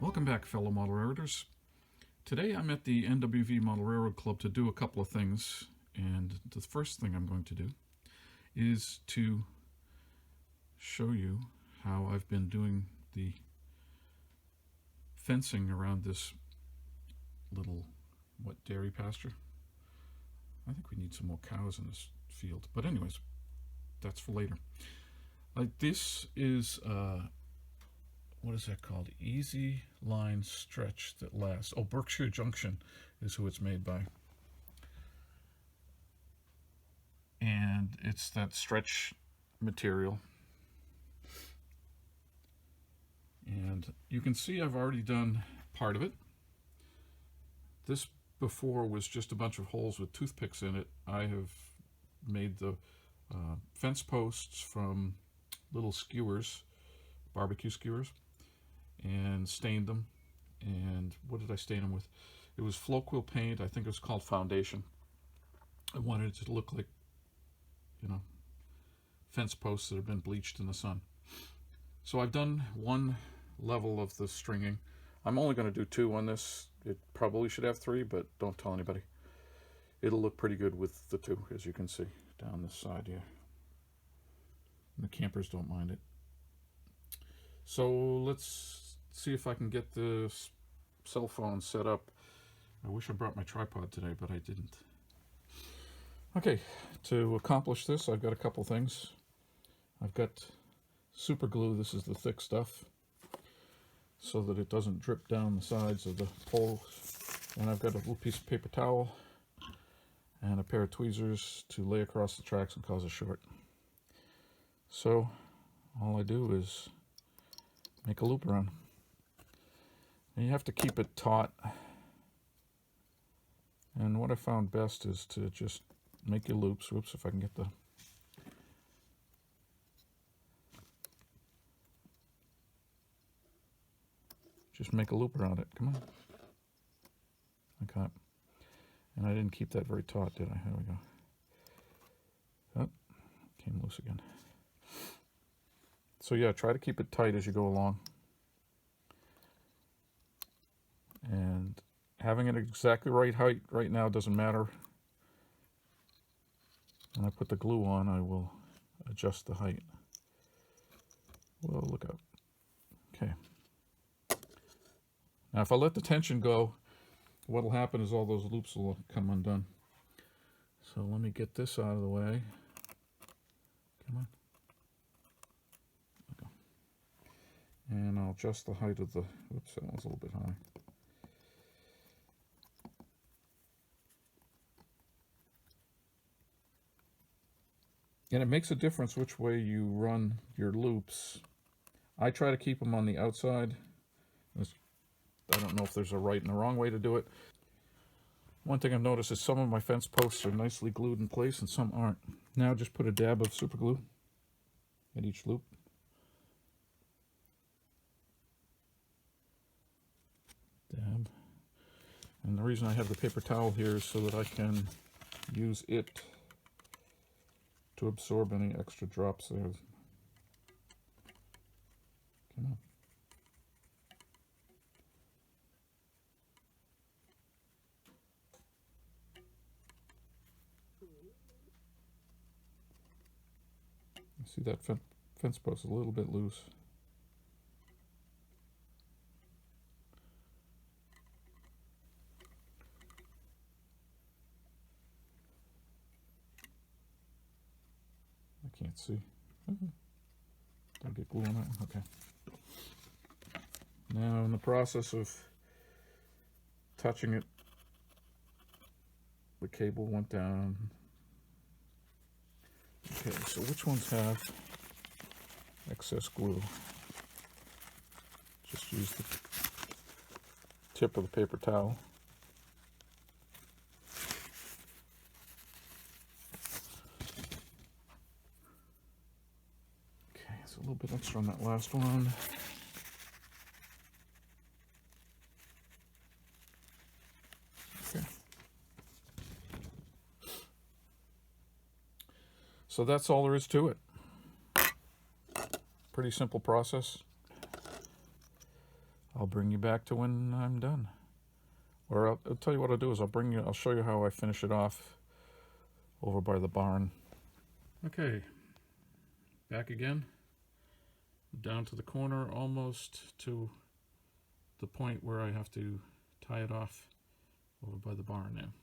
Welcome back, fellow model railroaders. Today I'm at the NWV Model Railroad Club to do a couple of things, and the first thing I'm going to do is to show you how I've been doing the fencing around this little, dairy pasture? I think we need some more cows in this field, but anyways, that's for later. This is what is that called? Easy line stretch that lasts. Oh, Berkshire Junction is who it's made by. And it's that stretch material. And you can see I've already done part of it. This before was just a bunch of holes with toothpicks in it. I have made the fence posts from little skewers, barbecue skewers, and stained them. And what did I stain them with? It was Floquil paint. I think it was called Foundation. I wanted it to look like, fence posts that have been bleached in the sun. So I've done one level of the stringing. I'm only going to do 2 on this. It probably should have 3, but don't tell anybody. It'll look pretty good with the 2, as you can see down this side here. And the campers don't mind it. So let's see if I can get the cell phone set up. I wish I brought my tripod today, but I didn't. Okay, to accomplish this, I've got a couple things. I've got super glue. This is the thick stuff, so that it doesn't drip down the sides of the poles. And I've got a little piece of paper towel and a pair of tweezers to lay across the tracks and cause a short. So all I do is make a loop around. And you have to keep it taut. And what I found best is to just make your loops. Whoops, if I can get the... Just make a loop around it. Come on. Okay. And I didn't keep that very taut, did I? There we go. Oh, came loose again. So yeah, try to keep it tight as you go along. And having it exactly right height right now doesn't matter. When I put the glue on, I will adjust the height. Well, look up. Okay. Now if I let the tension go, what will happen is all those loops will come undone. So let me get this out of the way. Come on. There we go. And I'll adjust the height of the, whoops, that one's a little bit high. And it makes a difference which way you run your loops. I try to keep them on the outside. I don't know if there's a right and a wrong way to do it. One thing I've noticed is some of my fence posts are nicely glued in place and some aren't. Now just put a dab of super glue at each loop. Dab. And the reason I have the paper towel here is so that I can use it to absorb any extra drops there. Come on. See that fence post is a little bit loose. I can't see. Did I get glue on that one? Okay. Now in the process of touching it, the cable went down. Okay, so which ones have excess glue? Just use the tip of the paper towel. Okay, it's a little bit extra on that last one. Okay. So that's all there is to it. Pretty simple process. I'll bring you back to when I'm done. Or I'll tell you what I'll do is I'll show you how I finish it off over by the barn. Okay, back again, down to the corner, almost to the point where I have to tie it off over by the barn now.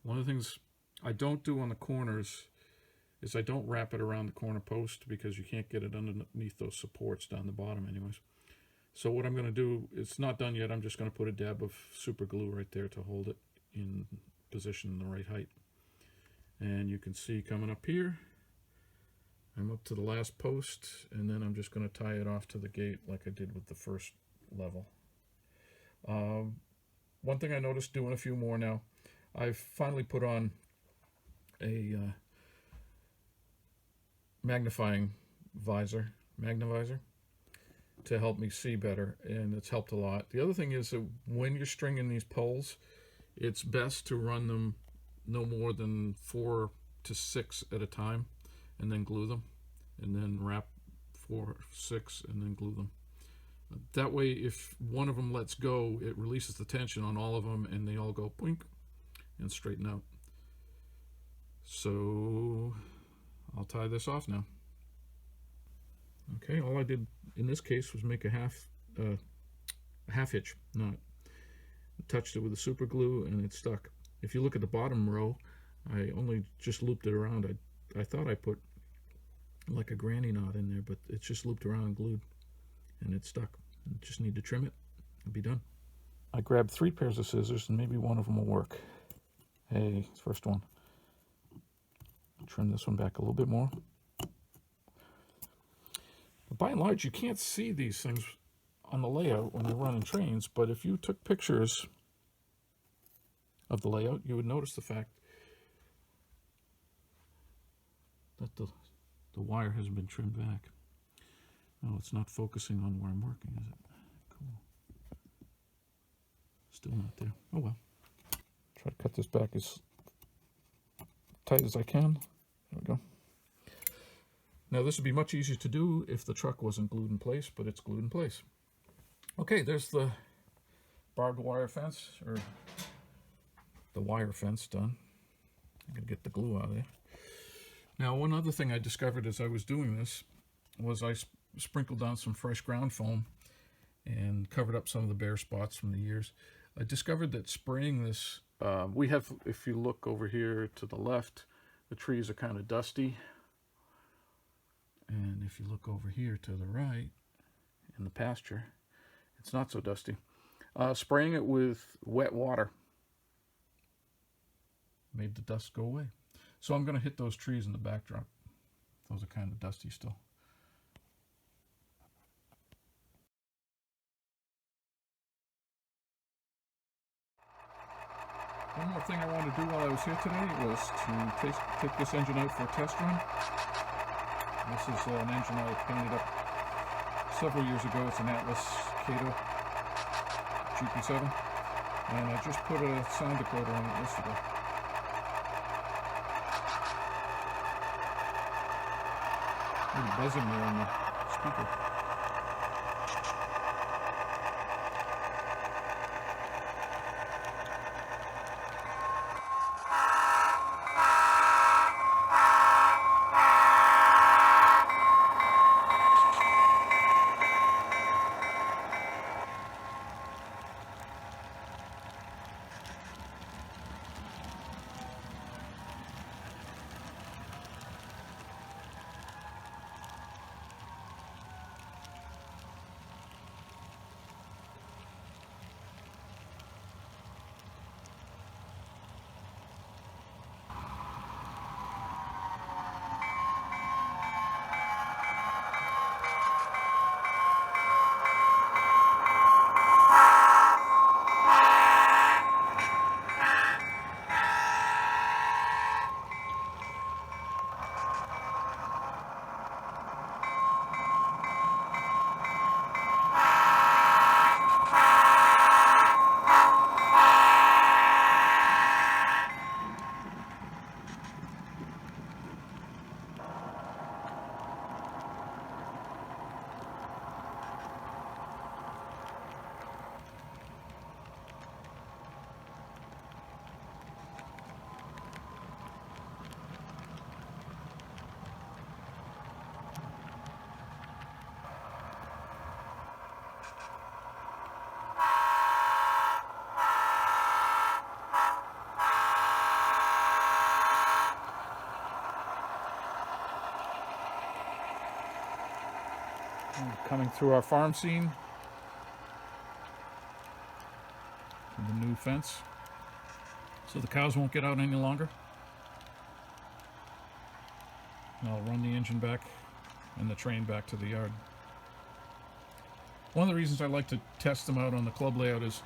One of the things I don't do on the corners is I don't wrap it around the corner post because you can't get it underneath those supports down the bottom anyways. So what I'm going to do, it's not done yet, I'm just going to put a dab of super glue right there to hold it in position in the right height. And you can see coming up here, I'm up to the last post, and then I'm just going to tie it off to the gate like I did with the first level. One thing I noticed doing a few more now, I've finally put on a magnivisor to help me see better, and it's helped a lot. The other thing is that when you're stringing these poles, it's best to run them no more than 4 to 6 at a time, and then glue them, and then wrap 4, 6, and then glue them. That way, if one of them lets go, it releases the tension on all of them, and they all go boink and straighten out. So I'll tie this off now. Okay, all I did in this case was make a half hitch knot. Touched it with the super glue and it stuck. If you look at the bottom row, I only just looped it around. I thought I put like a granny knot in there, but it's just looped around and glued, and it stuck. I just need to trim it. It'll be done. I grabbed 3 pairs of scissors, and maybe one of them will work. Hey, first one. Trim this one back a little bit more. By and large, you can't see these things on the layout when you're running trains, but if you took pictures of the layout, you would notice the fact that the wire hasn't been trimmed back. Oh, it's not focusing on where I'm working, is it? Cool. Still not there. Oh well. Try to cut this back as tight as I can. There we go. Now this would be much easier to do if the truck wasn't glued in place, but it's glued in place. Okay, there's the barbed wire fence, or the wire fence done. I'm gonna get the glue out of there. Now one other thing I discovered as I was doing this was I sprinkled down some fresh ground foam and covered up some of the bare spots from the years. I discovered that spraying this, we have, if you look over here to the left, the trees are kind of dusty. And if you look over here to the right, in the pasture, it's not so dusty. Spraying it with wet water made the dust go away. So I'm going to hit those trees in the backdrop. Those are kind of dusty still. One more thing I wanted to do while I was here today was to take this engine out for a test run. This is an engine I painted up several years ago. It's an Atlas Cato GP-7, and I just put a sound decoder on it yesterday. A little buzzing there on the speaker. Coming through our farm scene. The new fence. So the cows won't get out any longer. And I'll run the engine back and the train back to the yard. One of the reasons I like to test them out on the club layout is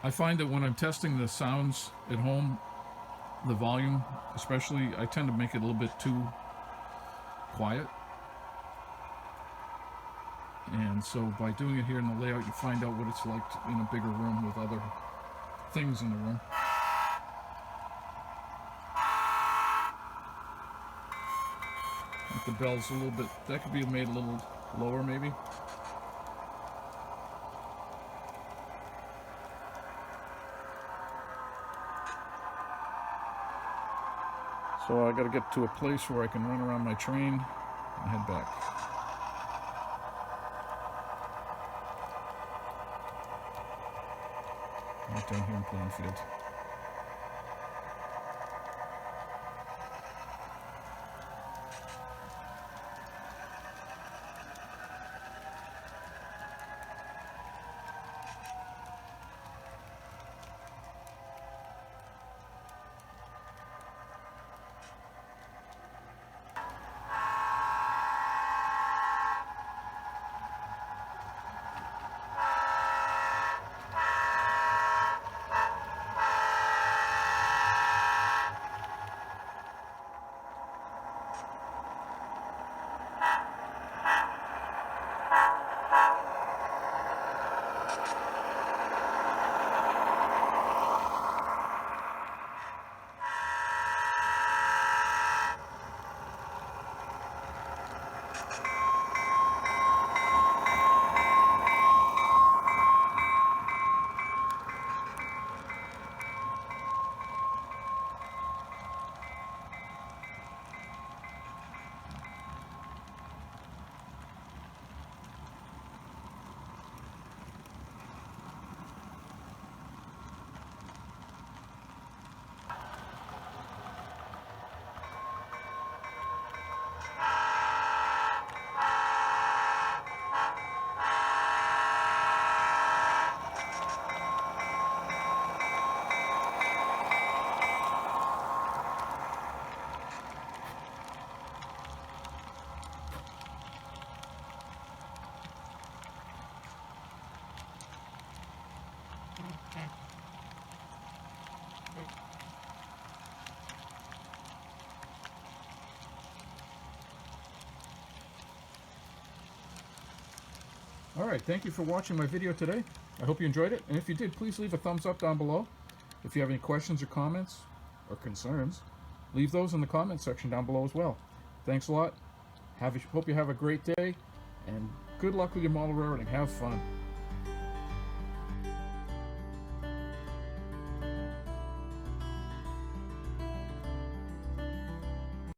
I find that when I'm testing the sounds at home, the volume especially, I tend to make it a little bit too quiet. And so by doing it here in the layout, you find out what it's like in a bigger room with other things in the room. Like the bell's a little bit, that could be made a little lower maybe. So I gotta get to a place where I can run around my train and head back. Right down here in Plainfield. Alright, thank you for watching my video today. I hope you enjoyed it, and if you did, please leave a thumbs up down below. If you have any questions or comments or concerns, leave those in the comment section down below as well. Thanks a lot. Hope you have a great day, and good luck with your model railroading. Have fun.